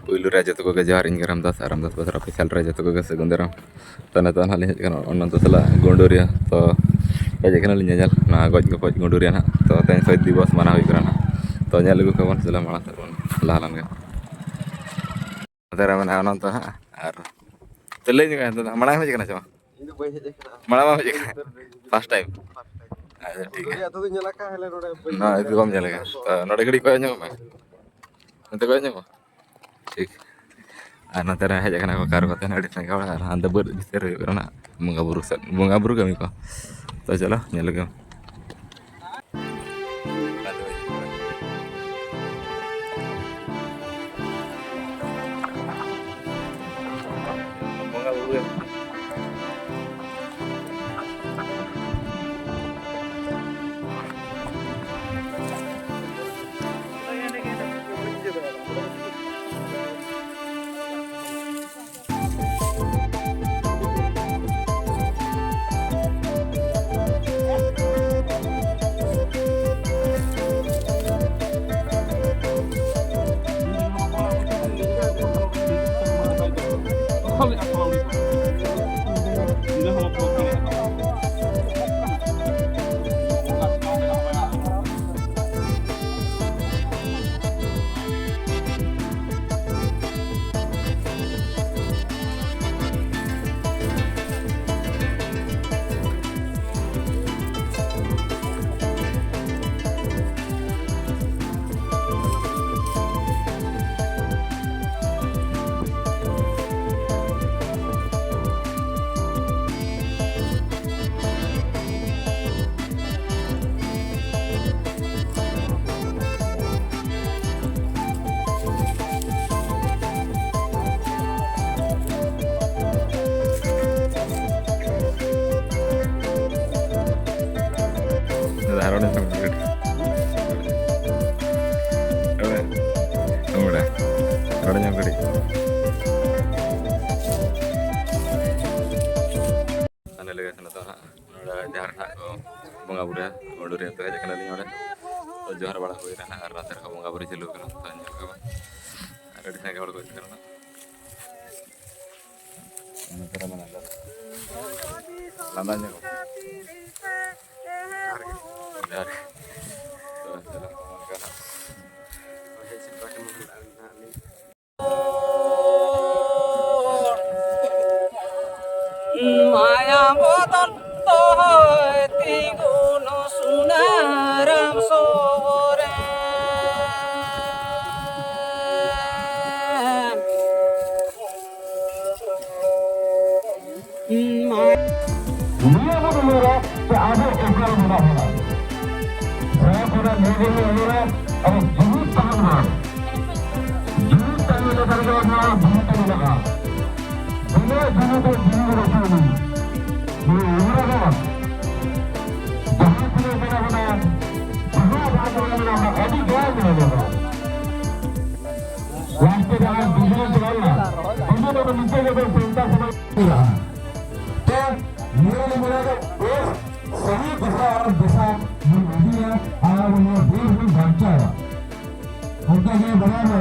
पुलू रे जो को जहार इन रामदास बसरा ऑफिशियल रे जो को सेगुंदराम तो नतो हाली हेज कना अनंत सला गोंडोरिया तो हेज कना लिᱧ ñal ना गज गपज गोंडोरिया ना तो तेन शहीद दिवस माना हुई करा तो ñal लगु कबन सला माला तबन लालन गे तेरा मन अनंत हा और तले जगह माना हेज कना छ माना मा हेज कना फर्स्ट टाइम अच्छा ठीक है तो ñala का हेले नोडे ना ಇದು कम चलेगा तो नोडे घड़ी को ñो में नते को ñो ठीक ana tera heja kana ko karo kata na ditanya kau lah anda berbicara karena mengabur kami kok to chalo nyalo kami Harone sama good. Udah. Harone yang gede. Ane lega sana to udah jahar nak ko bunga bura order itu aja kena lihat udah. To jahar bala ko irana karena ter ko bunga bura celu kana tanya ko. Ada di sana kalau ko irana. Ini cara mana ada. Lamanya ko. Dari Maya botan toh tiguno sunaram sore दुनिया को मेरा कि आगे एकल बना होना saya पूरा निर्णय मेरा अब जीवित तंगना करके ना जीवित लगा दुनिया जीवित को जीवित रखनी ये उम्र का जहाँ से बना होना जहाँ बात होना ना अभी क्या मिलेगा राष्ट्र का बिजनेस चलाना हम तो नीचे के चिंता समझ रहा तो मेरा सही दिशा और दिशा ये नदी है और ये देश में ढांचा है उनका ये बड़ा है